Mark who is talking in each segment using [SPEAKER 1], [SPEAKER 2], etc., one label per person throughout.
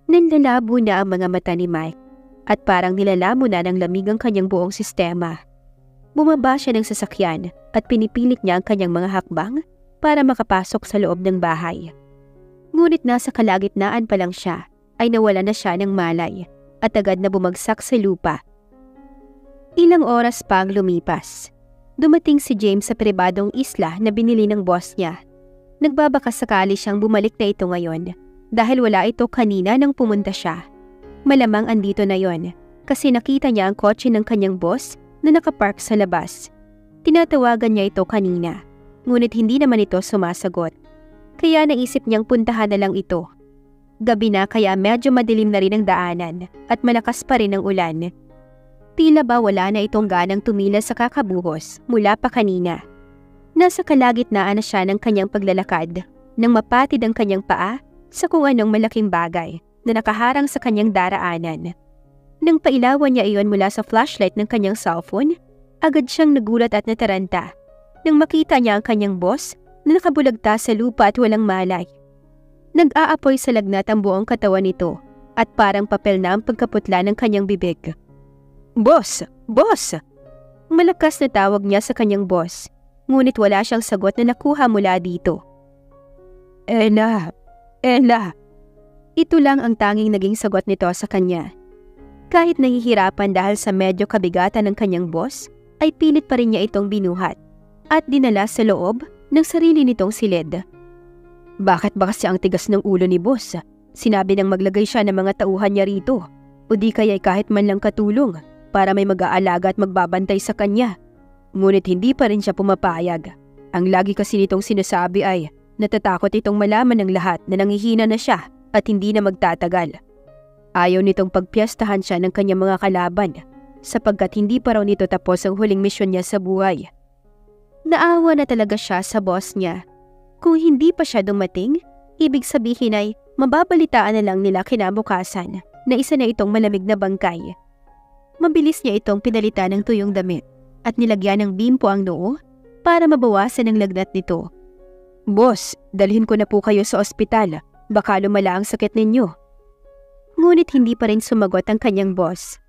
[SPEAKER 1] Nanlalabo na ang mga mata ni Mike at parang nilalamo na ng lamig ang kanyang buong sistema. Bumaba siya ng sasakyan at pinipilit niya ang kanyang mga hakbang para makapasok sa loob ng bahay. Ngunit nasa kalagitnaan pa lang siya ay nawala na siya ng malay at agad na bumagsak sa lupa. Ilang oras pang lumipas. Dumating si James sa pribadong isla na binili ng boss niya. Nagbabaka sakali siyang bumalik na ito ngayon dahil wala ito kanina nang pumunta siya. Malamang andito na yon kasi nakita niya ang kotse ng kanyang boss na nakapark sa labas. Tinatawagan niya ito kanina, ngunit hindi naman ito sumasagot. Kaya naisip niyang puntahan na lang ito. Gabi na kaya medyo madilim na rin ang daanan at malakas pa rin ang ulan. Tila ba wala na itong ganang tumila sa kakabuhos mula pa kanina. Nasa kalagitnaan na siya ng kanyang paglalakad nang mapatid ang kanyang paa sa kung anong malaking bagay na nakaharang sa kanyang daraanan. Nang pailawan niya iyon mula sa flashlight ng kanyang cellphone, agad siyang nagulat at nataranta nang makita niya ang kanyang boss na nakabulagta sa lupa at walang malay. Nag-aapoy sa lagnat ang buong katawan nito at parang papel na ang pagkaputla ng kanyang bibig. "Boss! Boss!" Malakas na tawag niya sa kanyang boss, ngunit wala siyang sagot na nakuha mula dito. Ella! Ella!" Ito lang ang tanging naging sagot nito sa kanya. Kahit nahihirapan dahil sa medyo kabigatan ng kanyang boss, ay pilit pa rin niya itong binuhat at dinala sa loob ng sarili nitong silid. Bakit ba kasi ang tigas ng ulo ni boss? Sinabi nang maglagay siya ng mga tauhan niya rito, o di kaya'y kahit man lang katulong para may mag-aalaga at magbabantay sa kanya. Ngunit hindi pa rin siya pumapayag. Ang lagi kasi nitong sinasabi ay natatakot itong malaman ng lahat na nanghihina na siya at hindi na magtatagal. Ayaw nitong pagpiyastahan siya ng kanyang mga kalaban sapagkat hindi pa raw nito tapos ang huling misyon niya sa buhay. Naawa na talaga siya sa boss niya. Kung hindi pa siya dumating, ibig sabihin ay mababalitaan na lang nila kinabukasan na isa na itong malamig na bangkay. Mabilis niya itong pinalitan ng tuyong damit at nilagyan ng bimpo ang noo para mabawasan ang lagnat nito. "Boss, dalhin ko na po kayo sa ospital. Baka lumala ang sakit ninyo." Ngunit hindi pa rin sumagot ang kanyang boss.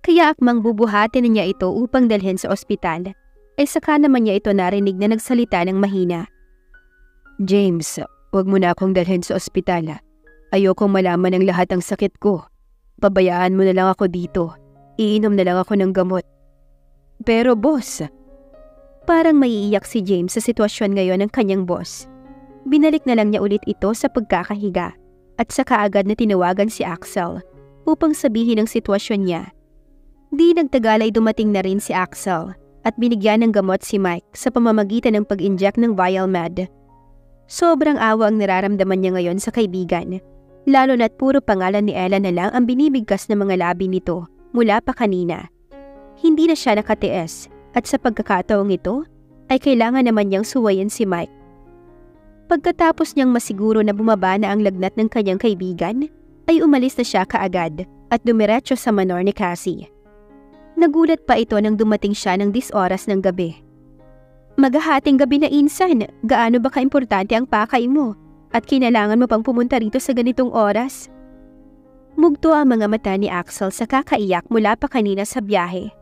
[SPEAKER 1] Kaya akmang bubuhatin na niya ito upang dalhin sa ospital, ay saka naman niya ito narinig na nagsalita ng mahina. "James, huwag mo na akong dalhin sa ospital. Ayokong malaman ng lahat ang sakit ko. Pabayaan mo na lang ako dito. Iinom na lang ako ng gamot." "Pero boss..." Parang maiiyak si James sa sitwasyon ngayon ng kanyang boss. Binalik na lang niya ulit ito sa pagkakahiga at saka agad na tinawagan si Axel upang sabihin ang sitwasyon niya. Di nagtagal ay dumating na rin si Axel at binigyan ng gamot si Mike sa pamamagitan ng pag-inject ng Vialmed. Sobrang awa ang nararamdaman niya ngayon sa kaibigan, lalo na't puro pangalan ni Ella na lang ang binibigkas ng mga labi nito mula pa kanina. Hindi na siya nakatiis at sa pagkakataong ito ay kailangan naman niyang suwayin si Mike. Pagkatapos niyang masiguro na bumaba na ang lagnat ng kanyang kaibigan, ay umalis na siya kaagad at dumiretso sa manor ni Cassie. Nagulat pa ito nang dumating siya ng 10 oras ng gabi. "Maghahating gabi na, insan. Gaano ba kaimportante ang pakay mo? At kinailangan mo pang pumunta rito sa ganitong oras?" Mugto ang mga mata ni Axel sa kakaiyak mula pa kanina sa biyahe.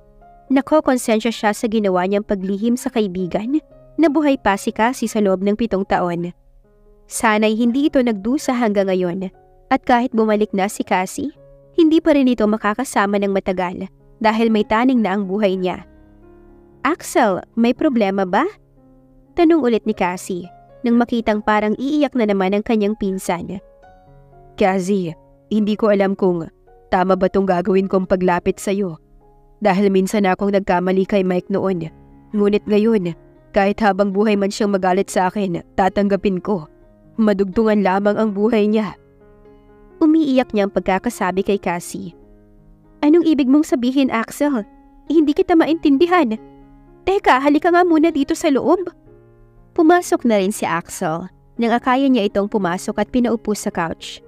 [SPEAKER 1] Nakokonsensya siya sa ginawa niyang paglihim sa kaibigan na buhay pa si Cassie sa loob ng 7 taon. Sana'y hindi ito nagdusa hanggang ngayon at kahit bumalik na si Cassie, hindi pa rin ito makakasama ng matagal dahil may taning na ang buhay niya. "Axel, may problema ba?" Tanong ulit ni Cassie nang makitang parang iiyak na naman ang kanyang pinsan. "Cassie, hindi ko alam kung tama ba tong gagawin kong paglapit sa'yo. Dahil minsan akong nagkamali kay Mike noon. Ngunit ngayon, kahit habang buhay man siyang magalit sa akin, tatanggapin ko. Madugtungan lamang ang buhay niya." Umiiyak niya ang pagkakasabi kay Cassie. "Anong ibig mong sabihin, Axel? Hindi kita maintindihan. Teka, halika nga muna dito sa loob." Pumasok na rin si Axel nang akaya niya itong pumasok at pinaupo sa couch.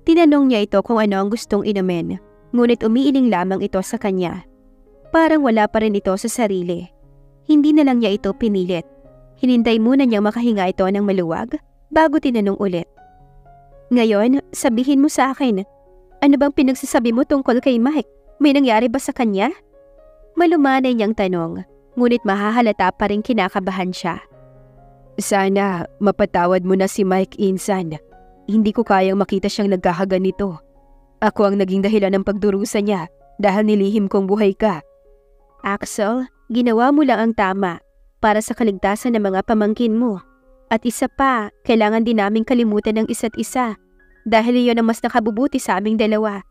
[SPEAKER 1] Tinanong niya ito kung ano ang gustong inumin, ngunit umiiling lamang ito sa kanya. Parang wala pa rin ito sa sarili. Hindi na lang niya ito pinilit. Hinintay muna niyang makahinga ito ng maluwag bago tinanong ulit. "Ngayon, sabihin mo sa akin, Ano bang pinagsasabi mo tungkol kay Mike? May nangyari ba sa kanya? Malumanay niyang tanong, ngunit mahahalata pa rin kinakabahan siya. Sana mapatawad mo na si Mike, Insan. Hindi ko kayang makita siyang nagkakaganito. Ako ang naging dahilan ng pagdurusa niya dahil nilihim kong buhay ka. Axel, ginawa mo lang ang tama para sa kaligtasan ng mga pamangkin mo. At isa pa, kailangan din naming kalimutan ng isa't isa dahil iyon ang mas nakabubuti sa aming dalawa.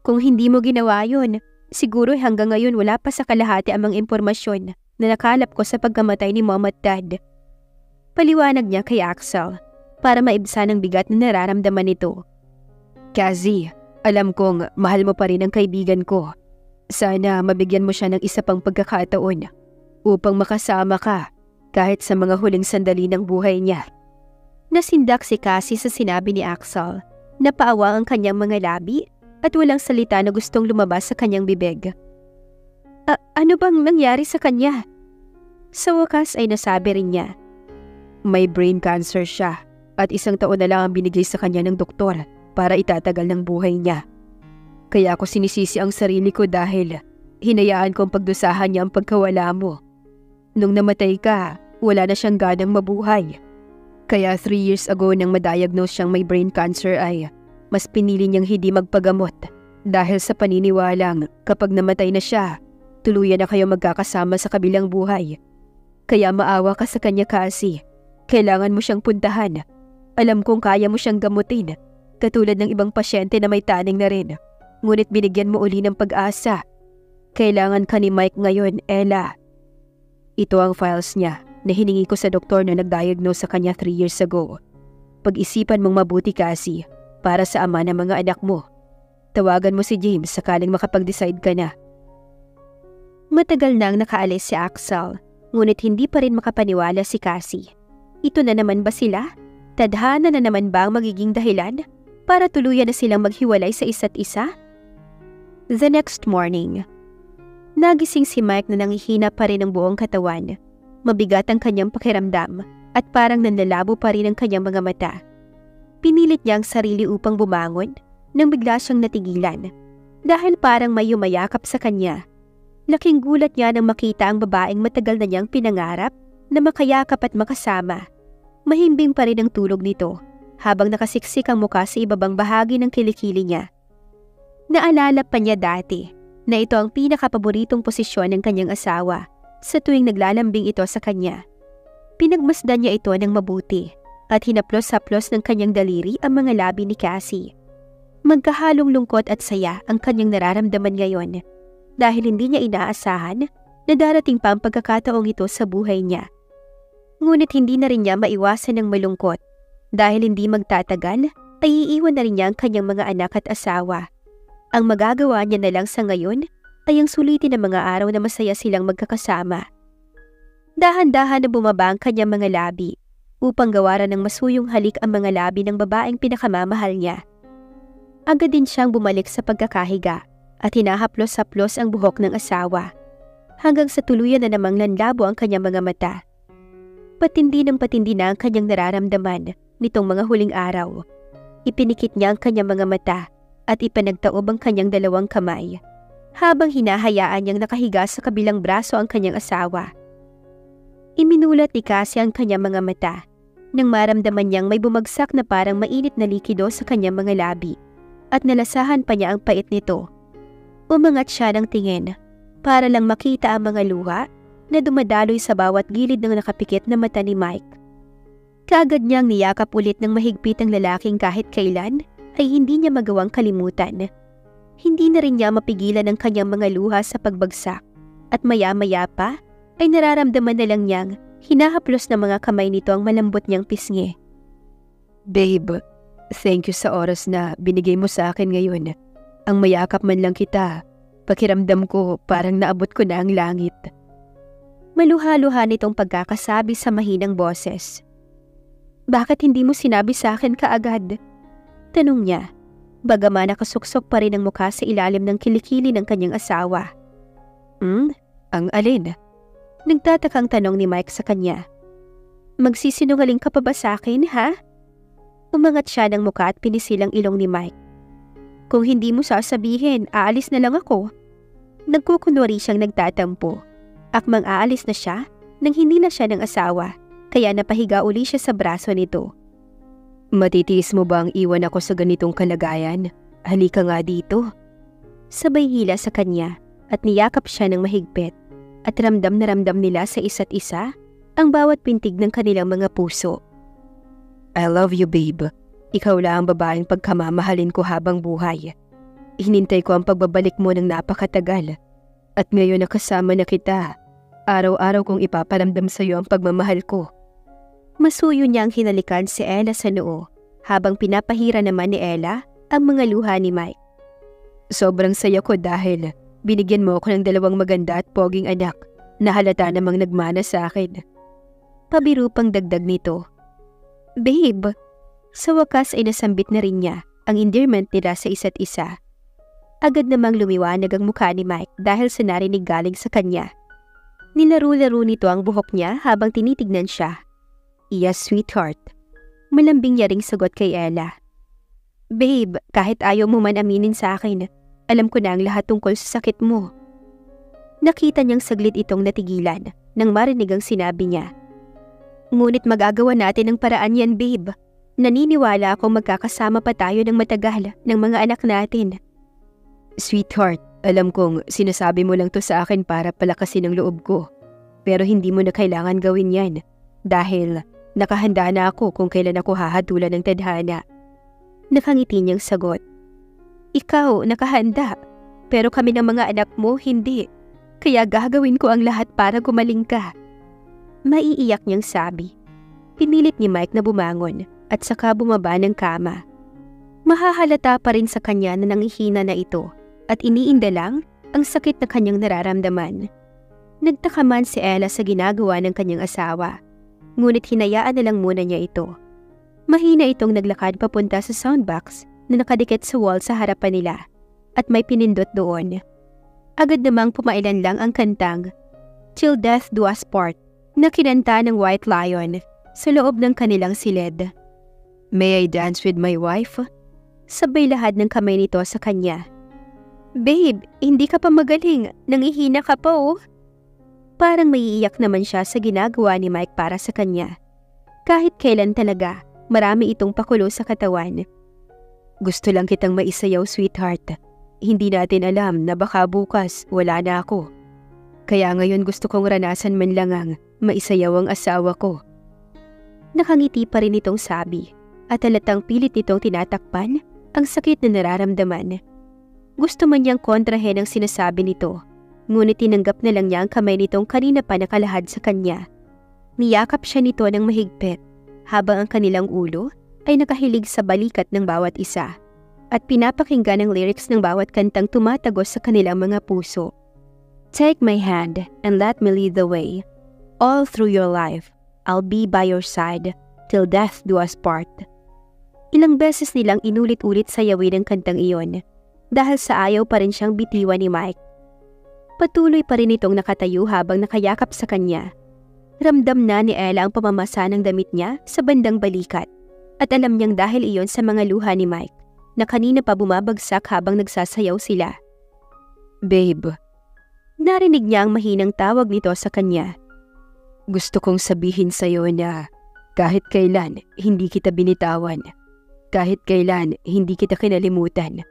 [SPEAKER 1] Kung hindi mo ginawa yun, siguro hanggang ngayon wala pa sa kalahati ang mga impormasyon na nakalap ko sa pagkamatay ni Mom at Dad. Paliwanag niya kay Axel para maibsan ang bigat na nararamdaman nito. Cassie, alam kong mahal mo pa rin ang kaibigan ko. Sana mabigyan mo siya ng isa pang pagkakataon upang makasama ka kahit sa mga huling sandali ng buhay niya. Nasindak si Cassie sa sinabi ni Axel. Napaawa ang kanyang mga labi at walang salita na gustong lumabas sa kanyang bibig. Ano bang nangyari sa kanya? Sa wakas ay nasabi rin niya. May brain cancer siya at 1 taon na lang ang binigay sa kanya ng doktor para itatagal ng buhay niya. Kaya ako sinisisi ang sarili ko dahil hinayaan kong pagdusahan niya ang pagkawala mo. Nung namatay ka, wala na siyang ganang mabuhay. Kaya 3 years ago nang madiagnose siyang may brain cancer ay mas pinili niyang hindi magpagamot dahil sa paniniwalang kapag namatay na siya, tuluyan na kayo magkakasama sa kabilang buhay. Kaya maawa ka sa kanya, Cassie. Kailangan mo siyang puntahan. Alam kong kaya mo siyang gamutin, katulad ng ibang pasyente na may taning na rin. Ngunit binigyan mo uli ng pag-asa. Kailangan ka ni Mike ngayon, Ella. Ito ang files niya na hiningi ko sa doktor na nag-diagnose sa kanya 3 years ago. Pag-isipan mong mabuti, Cassie, para sa ama ng mga anak mo. Tawagan mo si James sakaling makapag-decide ka na. Matagal nang nakaalis si Axel, ngunit hindi pa rin makapaniwala si Cassie. Ito na naman ba sila? Tadhana na naman ba ang magiging dahilan para tuluyan na silang maghiwalay sa isa't isa? The next morning, nagising si Mike na nangihina pa rin ang buong katawan. Mabigat ang kanyang pakiramdam at parang nanlalabo pa rin ang kanyang mga mata. Pinilit niya ang sarili upang bumangon nang bigla siyang natigilan dahil parang may yumayakap sa kanya. Laking gulat niya nang makita ang babaeng matagal na niyang pinangarap na makayakap at makasama. Mahimbing pa rin ang tulog nito habang nakasiksik ang mukha sa ibabang bahagi ng kilikili niya. Naalala pa niya dati na ito ang pinakapaboritong posisyon ng kanyang asawa sa tuwing naglalambing ito sa kanya. Pinagmasdan niya ito ng mabuti at hinaplos-haplos ng kanyang daliri ang mga labi ni Cassie. Magkahalong lungkot at saya ang kanyang nararamdaman ngayon dahil hindi niya inaasahan na darating pa ang pagkakataong ito sa buhay niya. Ngunit hindi na rin niya maiwasan ng malungkot dahil hindi magtatagal ay iiwan na rin niya ang kanyang mga anak at asawa. Ang magagawa niya na lang sa ngayon ay ang sulitin ng mga araw na masaya silang magkakasama. Dahan-dahan na bumaba ang kanyang mga labi upang gawaran ng masuyong halik ang mga labi ng babaeng pinakamamahal niya. Agad din siyang bumalik sa pagkakahiga at hinahaplos-haplos ang buhok ng asawa hanggang sa tuluyan na namang lanlabo ang kanyang mga mata. Patindi ng patindi na ang kanyang nararamdaman nitong mga huling araw. Ipinikit niya ang kanyang mga mata at ipanagtaob ang kanyang 2 kamay habang hinahayaan niyang nakahiga sa kabilang braso ang kanyang asawa. Iminulat ni Cassie ang kanyang mga mata nang maramdaman niyang may bumagsak na parang mainit na likido sa kanyang mga labi at nalasahan pa niya ang pait nito. Umangat siya ng tingin para lang makita ang mga luha na dumadaloy sa bawat gilid ng nakapikit na mata ni Mike. Kaagad niyang niyakap ulit ng mahigpit ang lalaking kahit kailan ay hindi niya magawang kalimutan. Hindi na rin niya mapigilan ang kanyang mga luha sa pagbagsak at maya-maya pa ay nararamdaman na lang niyang hinahaplos ng mga kamay nito ang malambot niyang pisngi. Babe, thank you sa oras na binigay mo sa akin ngayon. Ang mayakap man lang kita, pakiramdam ko parang naabot ko na ang langit. Maluha-luha nitong pagkakasabi sa mahinang boses. Bakit hindi mo sinabi sa akin kaagad? Tanong niya, bagaman nakasuksok pa rin ang mukha sa ilalim ng kilikili ng kanyang asawa. Ang alin? Nagtatakang tanong ni Mike sa kanya. Magsisinungaling ka pa ba sa akin, ha? Umangat siya ng mukha at pinisilang ilong ni Mike. Kung hindi mo sasabihin, aalis na lang ako. Nagkukunwari siyang nagtatampo. Akmang aalis na siya nang hindi na siya ng asawa, kaya napahiga uli siya sa braso nito. Matitiis mo ba ang iwan ako sa ganitong kalagayan? Halika nga dito. Sabay hila sa kanya at niyakap siya ng mahigpit at ramdam na ramdam nila sa isa't isa ang bawat pintig ng kanilang mga puso. I love you, babe. Ikaw lang ang babaeng pagkamamahalin ko habang buhay. Hinintay ko ang pagbabalik mo ng napakatagal. At ngayon nakasama na kita. Araw-araw kong ipaparamdam sa iyo ang pagmamahal ko. Masuyo niyang hinalikan si Ella sa noo habang pinapahira naman ni Ella ang mga luha ni Mike. Sobrang saya ko dahil binigyan mo ako ng 2 maganda at poging anak na halata namang nagmana sa akin. Pabiru pang dagdag nito. Babe, sa wakas ay nasambit na rin niya ang endearment nila sa isa't isa. Agad namang lumiwanag ang mukha ni Mike dahil sa narinig galing sa kanya. Nilaro-laro nito ang buhok niya habang tinitignan siya. Yes, sweetheart. Malambing niya ring sagot kay Ella. Babe, kahit ayaw mo man aminin sa akin, alam ko na ang lahat tungkol sa sakit mo. Nakita niyang saglit itong natigilan nang marinig ang sinabi niya. Ngunit magagawa natin ang paraan yan, babe. Naniniwala akong magkakasama pa tayo ng matagal ng mga anak natin. Sweetheart, alam kong sinasabi mo lang to sa akin para palakasin ang loob ko. Pero hindi mo na kailangan gawin yan dahil nakahanda na ako kung kailan ako hahatulan ng tadhana. Nakangiti niyang sagot. Ikaw, nakahanda. Pero kami ng mga anak mo, hindi. Kaya gagawin ko ang lahat para gumaling ka. Maiiyak niyang sabi. Pinilit ni Mike na bumangon at saka bumaba ng kama. Mahahalata pa rin sa kanya na nangihina na ito at iniinda lang ang sakit na kanyang nararamdaman. Nagtaka man si Ella sa ginagawa ng kanyang asawa. Ngunit hinayaan na lang muna niya ito. Mahina itong naglakad papunta sa soundbox na nakadikit sa wall sa harapan nila at may pinindot doon. Agad namang pumailan lang ang kantang Till Death Do Us Part na kinanta ng White Lion sa loob ng kanilang silid. May I dance with my wife? Sabay lahad ng kamay nito sa kanya. Babe, hindi ka pa magaling. Nangihina ka pa oh. Parang maiiyak naman siya sa ginagawa ni Mike para sa kanya. Kahit kailan talaga, marami itong pakulo sa katawan. Gusto lang kitang maisayaw, sweetheart. Hindi natin alam na baka bukas wala na ako. Kaya ngayon gusto kong ranasan man lang ang maisayaw ang asawa ko. Nakangiti pa rin itong sabi at halatang pilit nitong tinatakpan ang sakit na nararamdaman. Gusto man niyang kontrahen ang sinasabi nito. Ngunit tinanggap na lang niya ang kamay nitong kanina pa nakalahad sa kanya. Niyakap siya nito ng mahigpit habang ang kanilang ulo ay nakahilig sa balikat ng bawat isa at pinapakinggan ang lyrics ng bawat kantang tumatagos sa kanilang mga puso. Take my hand and let me lead the way. All through your life, I'll be by your side till death do us part. Ilang beses nilang inulit-ulit sayawin ang kantang iyon dahil sa ayaw pa rin siyang bitiwan ni Mike. Patuloy pa rin itong nakatayo habang nakayakap sa kanya. Ramdam na ni Ella ang pamamasa ng damit niya sa bandang balikat at alam niyang dahil iyon sa mga luha ni Mike na kanina pa bumabagsak habang nagsasayaw sila. Babe. Narinig niya ang mahinang tawag nito sa kanya. Gusto kong sabihin sa iyo na kahit kailan hindi kita binitawan. Kahit kailan hindi kita kinalimutan.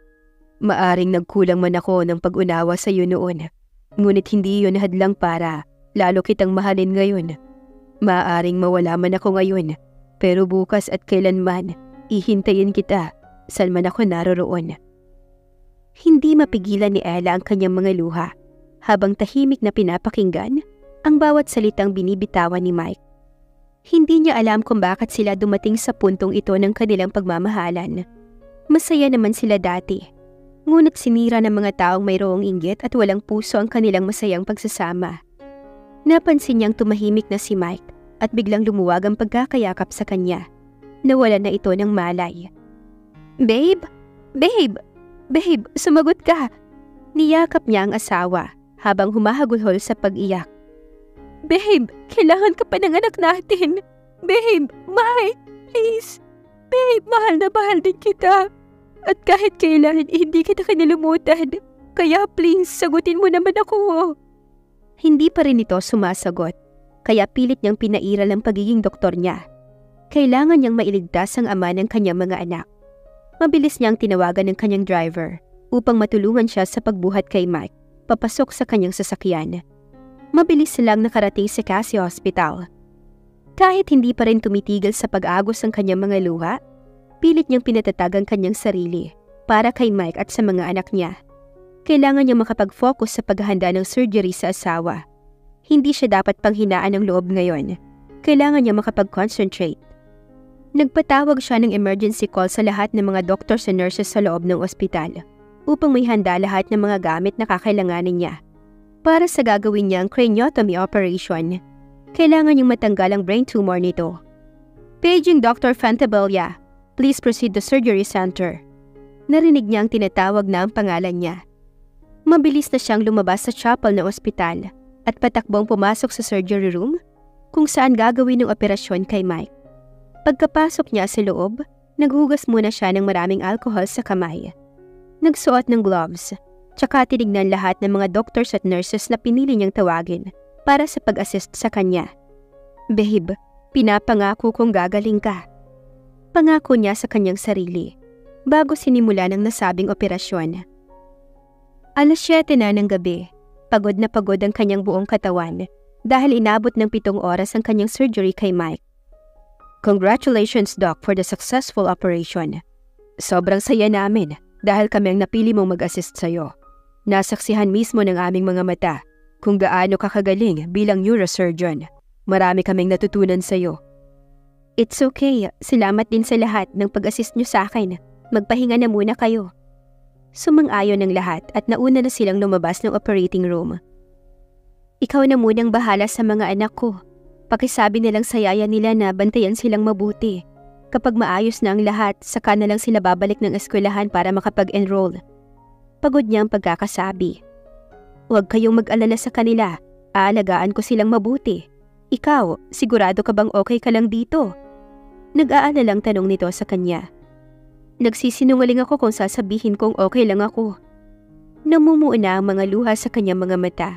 [SPEAKER 1] Maaring nagkulang man ako ng pag-unawa sa iyo noon. Ngunit hindi iyon hadlang para lalo kitang mahalin ngayon. Maaring mawala man ako ngayon, pero bukas at kailanman, ihintayin kita, saan man ako naroroon. Hindi mapigilan ni Ella ang kanyang mga luha, habang tahimik na pinapakinggan ang bawat salitang binibitawan ni Mike. Hindi niya alam kung bakit sila dumating sa puntong ito ng kanilang pagmamahalan. Masaya naman sila dati. Ngunit sinira ng mga taong mayroong inggit at walang puso ang kanilang masayang pagsasama. Napansin niyang tumahimik na si Mike at biglang lumuwag ang pagkakayakap sa kanya. Nawala na ito ng malay. Babe! Babe! Babe! Sumagot ka! Niyakap niya ang asawa habang humahagulhol sa pag-iyak. Babe! Kailangan ka pa ng anak natin! Babe! Mike! Please! Babe! Mahal na mahal din kita! At kahit kailan, hindi kita kinalimutan. Kaya please, sagutin mo naman ako. Hindi pa rin ito sumasagot, kaya pilit niyang pinairal ang pagiging doktor niya. Kailangan niyang mailigtas ang ama ng kanyang mga anak. Mabilis niyang tinawagan ng kanyang driver upang matulungan siya sa pagbuhat kay Mike, papasok sa kanyang sasakyan. Mabilis silang nakarating sa Cassie Hospital. Kahit hindi pa rin tumitigil sa pag-agos ang kanyang mga luha, pilit niyang pinatatag ang kanyang sarili para kay Mike at sa mga anak niya. Kailangan niyang makapag-focus sa paghahanda ng surgery sa asawa. Hindi siya dapat panghinaan ng loob ngayon. Kailangan niya makapag-concentrate. Nagpatawag siya ng emergency call sa lahat ng mga doctors and nurses sa loob ng ospital upang may handa lahat ng mga gamit na kakailanganin niya. Para sa gagawin niyang craniotomy operation, kailangan niyang matanggal ang brain tumor nito. Paging Dr. Fantabella, please proceed to surgery center. Narinig niyang tinatawag na ang pangalan niya. Mabilis na siyang lumabas sa chapel ng ospital at patakbong pumasok sa surgery room kung saan gagawin ng operasyon kay Mike. Pagkapasok niya sa loob, naghugas muna siya ng maraming alcohol sa kamay. Nagsuot ng gloves, tsaka tinignan lahat ng mga doctors at nurses na pinili niyang tawagin para sa pag-assist sa kanya. Babe, pinapangako kong gagaling ka. Pangako niya sa kanyang sarili bago sinimula ng nasabing operasyon. 7:00 na ng gabi, pagod na pagod ang kanyang buong katawan dahil inabot ng 7 oras ang kanyang surgery kay Mike. Congratulations, Doc, for the successful operation. Sobrang saya namin dahil kami ang napili mong mag-assist sa'yo. Nasaksihan mismo ng aming mga mata kung gaano ka kagaling bilang neurosurgeon. Marami kaming natutunan sa'yo. It's okay. Salamat din sa lahat ng pag-assist niyo sa akin. Magpahinga na muna kayo. Sumang-ayon ng lahat at nauna na silang lumabas ng operating room. Ikaw na munang bahala sa mga anak ko. Pakisabi nilang sa yaya nila na bantayan silang mabuti. Kapag maayos na ang lahat, saka na lang sila babalik ng eskwelahan para makapag-enroll. Pagod niya ang pagkakasabi. Huwag kayong mag-alala sa kanila. Aalagaan ko silang mabuti. Ikaw, sigurado ka bang okay ka lang dito? Nag-aalalang tanong nito sa kanya. Nagsisinungaling ako kung sasabihin kong okay lang ako. Namumuuna ang mga luha sa kanyang mga mata.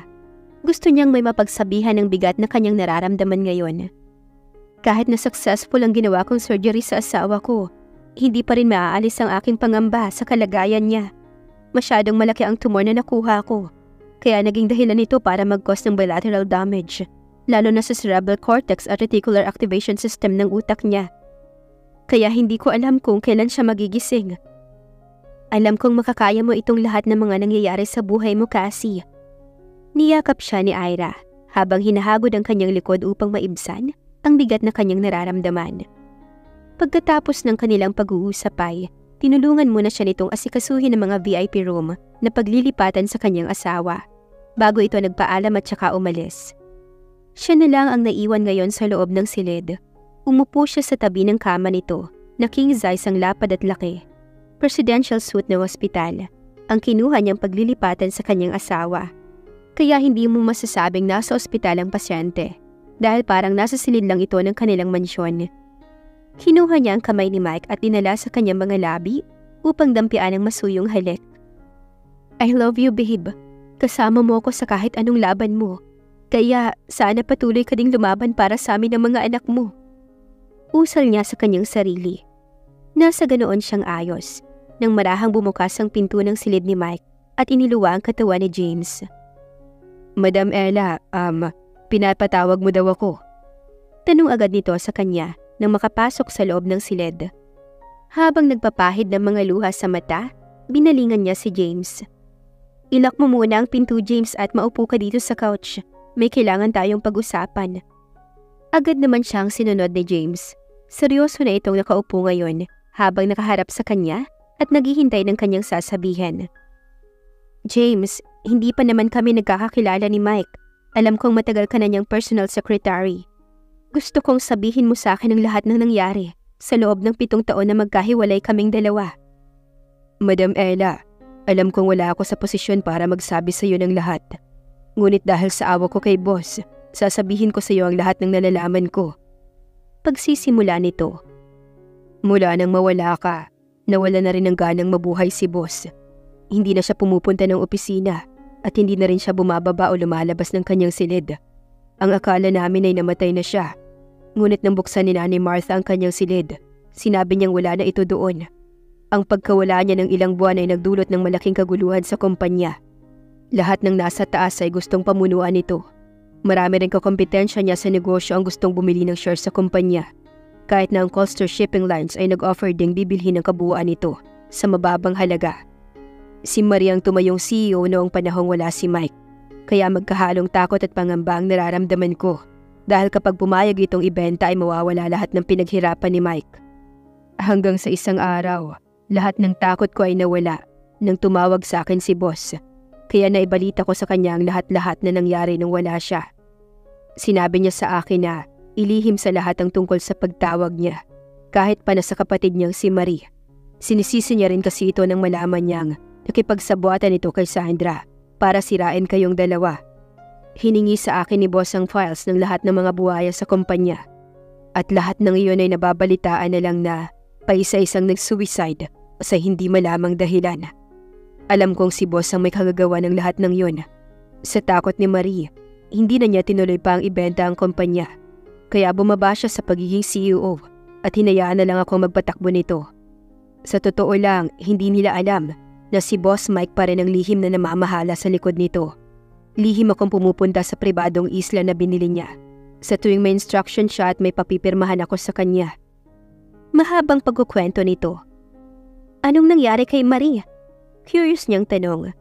[SPEAKER 1] Gusto niyang may mapagsabihan ng bigat na kanyang nararamdaman ngayon. Kahit na successful ang ginawa kong surgery sa asawa ko, hindi pa rin maaalis ang aking pangamba sa kalagayan niya. Masyadong malaki ang tumor na nakuha ko, kaya naging dahilan ito para mag-cause ng bilateral damage, lalo na sa cerebral cortex at reticular activation system ng utak niya. Kaya hindi ko alam kung kailan siya magigising. Alam kong makakaya mo itong lahat ng mga nangyayari sa buhay mo, Cassie. Niyakap siya ni Ira habang hinahagod ang kanyang likod upang maibsan ang bigat na kanyang nararamdaman. Pagkatapos ng kanilang pag-uusap ay, tinulungan muna siya nitong asikasuhin ang mga VIP room na paglilipatan sa kanyang asawa bago ito nagpaalam at saka umalis. Siya na lang ang naiwan ngayon sa loob ng silid. Umupo siya sa tabi ng kama nito na king size ang lapad at laki. Presidential suite ng ospital ang kinuha niyang paglilipatan sa kanyang asawa. Kaya hindi mo masasabing nasa ospital ang pasyente dahil parang nasa silid lang ito ng kanilang mansyon. Kinuha niya ang kamay ni Mike at dinala sa kanyang mga labi upang dampian ang masuyong halik. I love you, babe. Kasama mo ako sa kahit anong laban mo. Kaya sana patuloy ka ding lumaban para sa amin ng mga anak mo. Usal niya sa kanyang sarili. Nasa ganoon siyang ayos nang marahang bumukas ang pinto ng silid ni Mike at iniluwa ang katawan ni James. Madam Ella, pinapatawag mo daw ako. Tanong agad nito sa kanya nang makapasok sa loob ng silid. Habang nagpapahid ng mga luha sa mata, binalingan niya si James. Ilock mo muna ang pinto, James, at maupo ka dito sa couch. May kailangan tayong pag-usapan. Agad naman siyang sinunod ni James. Seryoso na itong nakaupo ngayon habang nakaharap sa kanya at naghihintay ng kanyang sasabihin. James, hindi pa naman kami nagkakakilala ni Mike. Alam kong matagal ka na niyang personal secretary. Gusto kong sabihin mo sa akin ang lahat ng nangyari sa loob ng 7 taon na magkahiwalay kaming dalawa. Madam Ella, alam kong wala ako sa posisyon para magsabi sa iyo ng lahat. Ngunit dahil sa awa ko kay boss, sasabihin ko sa iyo ang lahat ng nalalaman ko. Pagsisimula nito. Mula nang mawala ka, Nawala na rin ng ganang mabuhay si boss. Hindi na siya pumupunta ng opisina at hindi na rin siya bumababa o lumalabas ng kanyang silid. Ang akala namin ay namatay na siya. Ngunit nang buksan ni Nanay Martha ang kanyang silid, sinabi niyang wala na ito doon. Ang pagkawala niya ng ilang buwan ay nagdulot ng malaking kaguluhan sa kumpanya. Lahat ng nasa taas ay gustong pamunuan ito. Marami rin kakompetensya niya sa negosyo ang gustong bumili ng shares sa kumpanya. Kahit na ang Coastal Shipping Lines ay nag-offer ding bibilhin ng kabuuan nito sa mababang halaga. Si Marie ang tumayong CEO noong panahong wala si Mike. Kaya magkahalong takot at pangamba ang nararamdaman ko. Dahil kapag pumayag itong ibenta ay mawawala lahat ng pinaghirapan ni Mike. Hanggang sa isang araw, lahat ng takot ko ay nawala nang tumawag sa akin si boss. Kaya naibalita ko sa kanya ang lahat-lahat na nangyari nung wala siya. Sinabi niya sa akin na ilihim sa lahat ang tungkol sa pagtawag niya, kahit pa na sa kapatid niyang si Marie. Sinisisi niya rin kasi ito nang malaman niyang nakipagsabuatan ito kay Sandra para sirain kayong dalawa. Hiningi sa akin ni boss ang files ng lahat ng mga buhaya sa kumpanya. At lahat ng iyon ay nababalitaan na lang na paisa-isang nag-suicide sa hindi malamang dahilan. Alam kong si boss ang may kagagawa ng lahat ng yun. Sa takot ni Marie, hindi na niya tinuloy pa ang ibenta ang kumpanya. Kaya bumaba siya sa pagiging CEO at hinayaan na lang ako magpatakbo nito. Sa totoo lang, hindi nila alam na si Boss Mike pa rin ang lihim na namamahala sa likod nito. Lihim akong pumupunta sa pribadong isla na binili niya. Sa tuwing may instruction siya at may papipirmahan ako sa kanya. Mahabang pagkukwento nito. Anong nangyari kay Marie? Curious niyang tanong.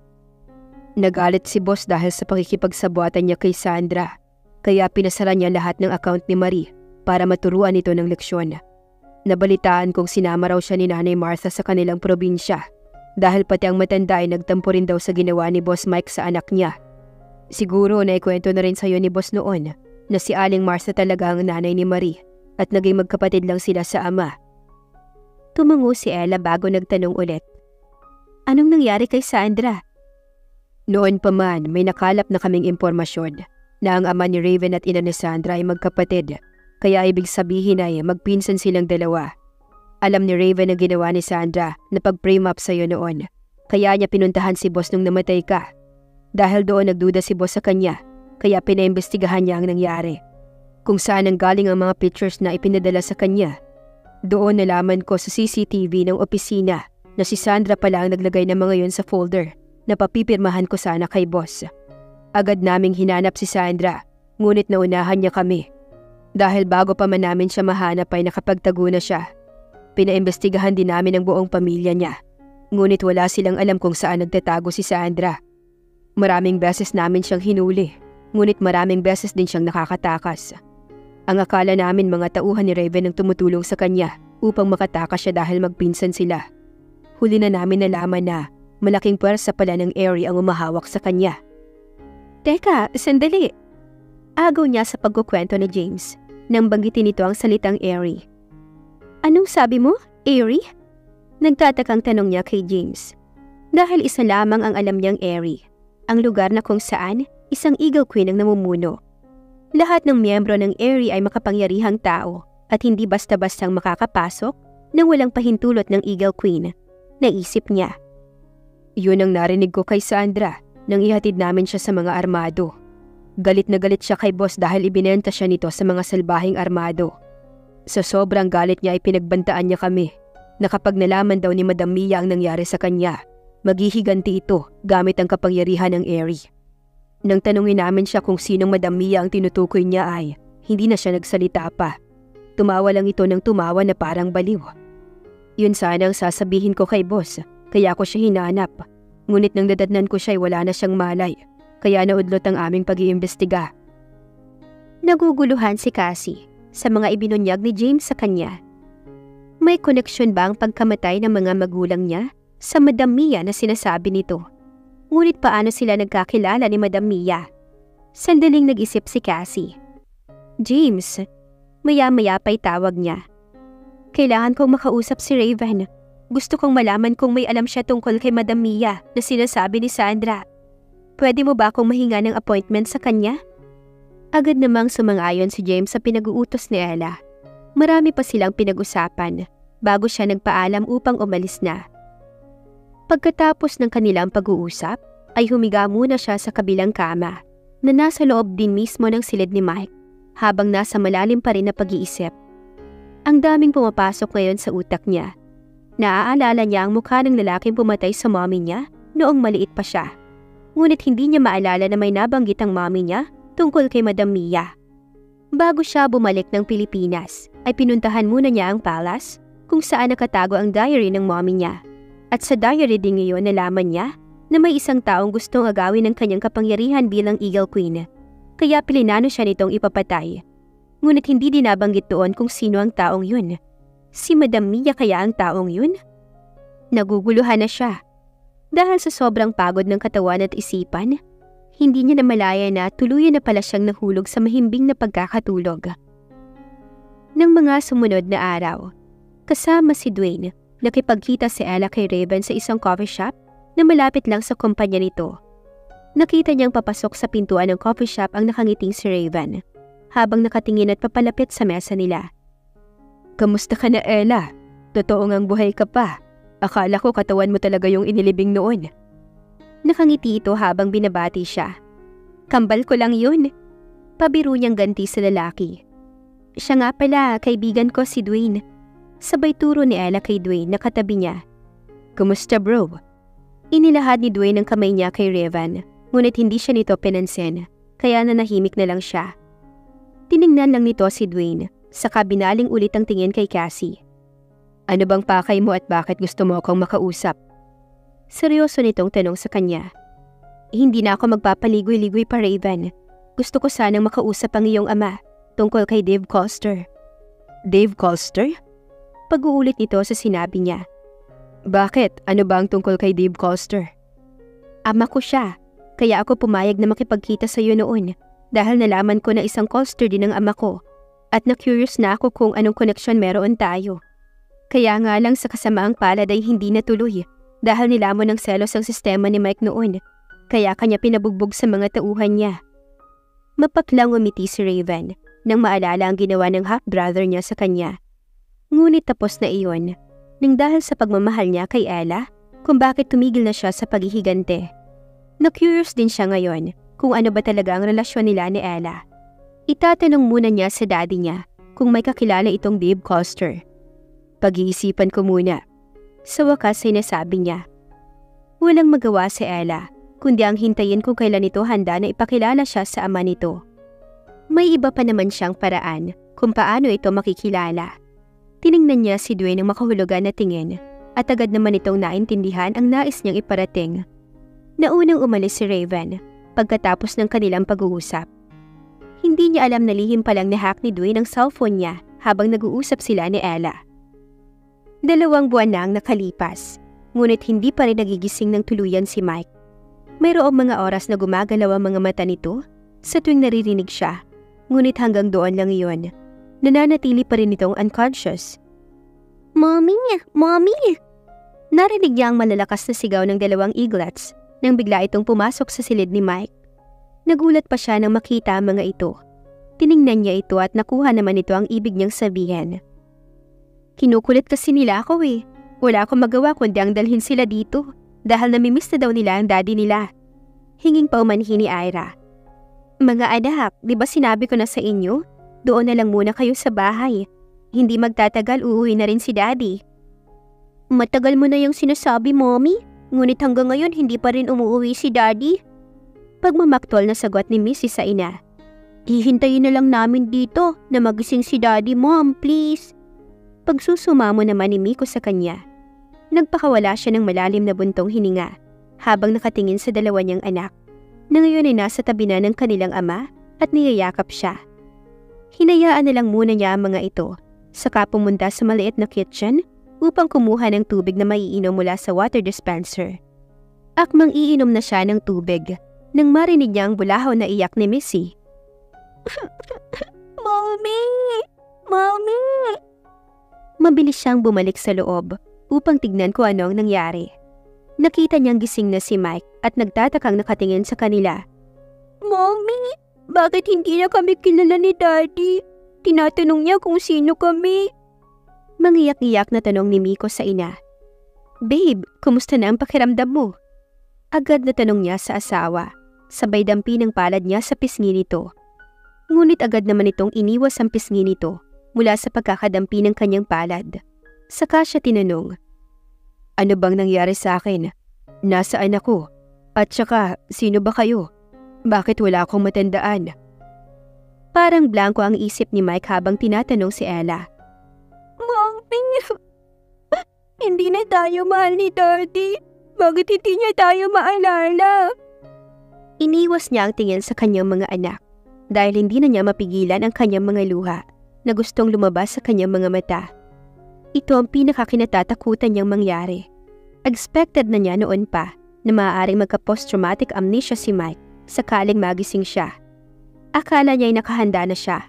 [SPEAKER 1] Nagalit si boss dahil sa pakikipagsabuatan niya kay Sandra. Kaya pinasara niya lahat ng account ni Marie para maturuan ito ng leksyon. Nabalitaan kong sinama raw siya ni Nanay Martha sa kanilang probinsya dahil pati ang matanda ay nagtampo rin daw sa ginawa ni Boss Mike sa anak niya. Siguro naikwento na rin sa'yo ni Boss noon na si Aling Martha talaga ang nanay ni Marie at naging magkapatid lang sila sa ama. Tumango si Ella bago nagtanong ulit. Anong nangyari kay Sandra? Noon pa man may nakalap na kaming impormasyon na ang ama ni Raven at ina ni Sandra ay magkapatid. Kaya ibig sabihin ay magpinsan silang dalawa. Alam ni Raven ang ginawa ni Sandra na pag-frame up sa'yo noon. Kaya niya pinuntahan si boss nung namatay ka. Dahil doon nagduda si boss sa kanya, kaya pinaimbestigahan niya ang nangyari. Kung saan ang galing ang mga pictures na ipinadala sa kanya. Doon nalaman ko sa CCTV ng opisina na si Sandra pala ang naglagay ng mga yun sa folder na papipirmahan ko sana kay boss. Agad naming hinanap si Sandra, ngunit naunahan niya kami. Dahil bago pa man namin siya mahanap ay nakapagtago na siya. Pinaimbestigahan din namin ang buong pamilya niya. Ngunit wala silang alam kung saan nagtatago si Sandra. Maraming beses namin siyang hinuli, ngunit maraming beses din siyang nakakatakas. Ang akala namin mga tauhan ni Raven ang tumutulong sa kanya upang makatakas siya dahil magpinsan sila. Huli na namin nalaman na malaking pwersa pala ng Airy ang umahawak sa kanya. Teka, sandali. Agaw niya sa pagkukwento ni James nang banggitin nito ang salitang Airy. Anong sabi mo, Airy? Nagtatakang tanong niya kay James. Dahil isa lamang ang alam niyang Airy, ang lugar na kung saan isang Eagle Queen ang namumuno. Lahat ng miyembro ng Airy ay makapangyarihang tao at hindi basta-bastang makakapasok nang walang pahintulot ng Eagle Queen. Naisip niya. Yun ang narinig ko kay Sandra nang ihatid namin siya sa mga armado. Galit na galit siya kay boss dahil ibinenta siya nito sa mga salbahing armado. Sa sobrang galit niya ay pinagbantaan niya kami na kapag nalaman daw ni Madam Mia ang nangyari sa kanya, maghihiganti ito gamit ang kapangyarihan ng Airy. Nang tanungin namin siya kung sinong Madam Mia ang tinutukoy niya ay hindi na siya nagsalita pa. Tumawa lang ito ng tumawa na parang baliw. Yun sana ang sasabihin ko kay boss, kaya ko siya hinanap. Ngunit nang dadatnan ko siya ay wala na siyang malay, kaya naudlot ang aming pag-iimbestiga. Naguguluhan si Cassie sa mga ibinunyag ni James sa kanya. May koneksyon ba ang pagkamatay ng mga magulang niya sa Madam Mia na sinasabi nito? Ngunit paano sila nagkakilala ni Madam Mia? Sandaling nag-isip si Cassie. James, maya-maya pa'y tawag niya. Kailangan kong makausap si Raven. Gusto kong malaman kung may alam siya tungkol kay Madam Mia na sinasabi ni Sandra. Pwede mo ba akong mahinga ng appointment sa kanya? Agad namang sumang-ayon si James sa pinag-uutos ni Ella. Marami pa silang pinag-usapan, bago siya nagpaalam upang umalis na. Pagkatapos ng kanilang pag-uusap, ay humiga muna siya sa kabilang kama na nasa loob din mismo ng silid ni Mike habang nasa malalim pa rin na pag-iisip. Ang daming pumapasok ngayon sa utak niya. Naaalala niya ang mukha ng lalaking pumatay sa mommy niya noong maliit pa siya. Ngunit hindi niya maalala na may nabanggit ang mommy niya tungkol kay Madam Mia. Bago siya bumalik ng Pilipinas, ay pinuntahan muna niya ang palace kung saan nakatago ang diary ng mommy niya. At sa diary din ngayon nalaman niya na may isang taong gustong agawin ng kanyang kapangyarihan bilang Eagle Queen. Kaya pilinano siya nitong ipapatay. Ngunit hindi din nabanggit doon kung sino ang taong yun. Si Madam Mia kaya ang taong yun? Naguguluhan na siya. Dahil sa sobrang pagod ng katawan at isipan, hindi niya namalaya na tuluyan na pala siyang nahulog sa mahimbing na pagkakatulog. Nang mga sumunod na araw, kasama si Dwayne, nakipagkita si Ella kay Raven sa isang coffee shop na malapit lang sa kumpanya nito. Nakita niyang papasok sa pintuan ng coffee shop ang nakangiting si Raven, habang nakatingin at papalapit sa mesa nila. "Kamusta ka na, Ella? Totoo ngang buhay ka pa. Akala ko katawan mo talaga yung inilibing noon." Nakangiti ito habang binabati siya. "Kambal ko lang yun." Pabiro niyang ganti sa lalaki. "Siya nga pala, kaibigan ko si Dwayne." Sabay turo ni Ella kay Dwayne na katabi niya. "Kumusta, bro?" Inilahad ni Dwayne ang kamay niya kay Raven, ngunit hindi siya nito pinansin, kaya nanahimik na lang siya. Tiningnan lang nito si Dwayne, saka binaling ulit ang tingin kay Cassie. "Ano bang pakay mo at bakit gusto mo akong makausap?" Seryoso nitong tanong sa kanya. "Hindi na ako magpapaligoy-ligoy pa, Raven. Gusto ko sanang makausap ang iyong ama tungkol kay Dave Coster." "Dave Coster?" Pag-uulit nito sa sinabi niya. "Bakit? Ano ba ang tungkol kay Dave Coster?" "Ama ko siya, kaya ako pumayag na makipagkita sa iyo noon dahil nalaman ko na isang Coster din ang ama ko at na-curious na ako kung anong koneksyon meron tayo. Kaya nga lang sa kasamaang palad ay hindi natuloy dahil nilamon ng selos ang sistema ni Mike noon, kaya kanya pinabugbog sa mga tauhan niya." Mapaklang umiti si Raven nang maalala ang ginawa ng half-brother niya sa kanya. Ngunit tapos na iyon, nang dahil sa pagmamahal niya kay Ella kung bakit tumigil na siya sa paghihigante. Na-curious din siya ngayon kung ano ba talaga ang relasyon nila ni Ella. Itatanong muna niya sa daddy niya kung may kakilala itong Dave Coster. "Pag-iisipan ko muna." Sa wakas ay nasabi niya. Walang magawa si Ella, kundi ang hintayin kung kailan ito handa na ipakilala siya sa ama nito. May iba pa naman siyang paraan kung paano ito makikilala. Tiningnan niya si Dwayne ng makahulugan na tingin at agad naman itong naintindihan ang nais niyang iparating. Naunang umalis si Raven pagkatapos ng kanilang pag-uusap. Hindi niya alam na lihim palang nahack ni Dwayne ang cellphone niya habang nag-uusap sila ni Ella. 2 buwan na ang nakalipas, ngunit hindi pa rin nagigising ng tuluyan si Mike. Mayroong mga oras na gumagalaw ang mga mata nito sa tuwing naririnig siya, ngunit hanggang doon lang iyon. Nananatili pa rin itong unconscious. "Mommy! Mommy!" Narinig niya ang malalakas na sigaw ng 2 eaglets nang bigla itong pumasok sa silid ni Mike. Nagulat pa siya nang makita ang mga ito. Tiningnan niya ito at nakuha naman ito ang ibig niyang sabihin. "Kinukulit kasi nila ako eh. Wala akong magawa kundi ang dalhin sila dito dahil namimiss na daw nila ang daddy nila." Hinging paumanhin ni Ira. "Mga anak, di ba sinabi ko na sa inyo? Doon na lang muna kayo sa bahay. Hindi magtatagal uuwi na rin si daddy." "Matagal mo na yung sinasabi, mommy. Ngunit hanggang ngayon hindi pa rin umuwi si daddy." Pagmamaktol na sagot ni Mrs. sa ina. "Hihintayin na lang namin dito na magising si daddy, mom, please." Pagsusumamo naman ni Miko sa kanya. Nagpakawala siya ng malalim na buntong hininga habang nakatingin sa 2 niyang anak na ngayon ay nasa tabi na ng kanilang ama at niyayakap siya. Hinayaan na lang muna niya ang mga ito, saka pumunta sa maliit na kitchen upang kumuha ng tubig na maiinom mula sa water dispenser. Akmang iinom na siya ng tubig nang marinig niya ang bulahaw na iyak ni Missy. "Mommy! Mommy!" Mabilis siyang bumalik sa loob upang tignan kung ano ang nangyari. Nakita niyang gising na si Mike at nagtatakang nakatingin sa kanila. "Mommy! Bakit hindi na kami kilala ni daddy? Tinatanong niya kung sino kami." Mangiyak-iyak na tanong ni Miko sa ina. Babe, kumusta na ang pakiramdam mo? Agad na tanong niya sa asawa, sabay dampi ng palad niya sa pisngi nito. Ngunit agad naman itong iniwas ang pisngi nito mula sa pagkakadampi ng kanyang palad. Saka siya tinanong, ano bang nangyari sa akin? Nasaan ako? At saka, sino ba kayo? Bakit wala akong matandaan? Parang blanko ang isip ni Mike habang tinatanong si Ella. Mommy, hindi na tayo mahal ni Daddy. Bakit hindi niya tayo maalala? Iniwas niya ang tingin sa kanyang mga anak dahil hindi na niya mapigilan ang kanyang mga luha na gustong lumabas sa kanyang mga mata. Ito ang pinakakinatatakutan niyang mangyari. Expected na niya noon pa na maaaring magka-post-traumatic amnesia si Mike sakaling magising siya. Akala niya'y nakahanda na siya,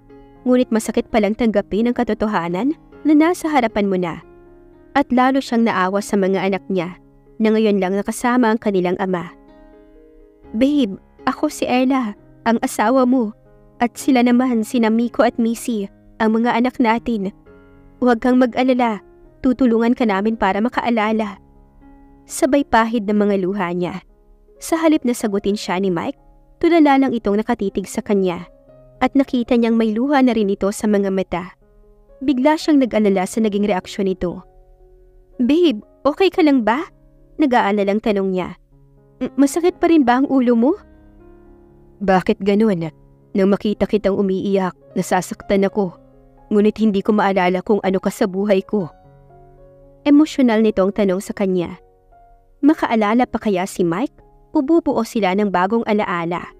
[SPEAKER 1] ngunit masakit palang tanggapin ang katotohanan na nasa harapan mo na. At lalo siyang naawa sa mga anak niya na ngayon lang nakasama ang kanilang ama. Babe, ako si Ella, ang asawa mo, at sila naman sina Miko at Missy, ang mga anak natin. Huwag kang mag-alala, tutulungan ka namin para makaalala. Sabay pahid ng mga luha niya. Sa halip na sagutin siya ni Mike, tulala lang itong nakatitig sa kanya at nakita niyang may luha na rin ito sa mga mata. Bigla siyang nag-alala sa naging reaksyon nito. Babe, okay ka lang ba? Nag-aalalang tanong niya. Masakit pa rin ba ang ulo mo? Bakit ganun? Nang makita kitang umiiyak, nasasaktan ako. Ngunit hindi ko maalala kung ano ka sa buhay ko. Emosyonal nitong tanong sa kanya. Makaalala pa kaya si Mike o bubuo sila ng bagong alaala?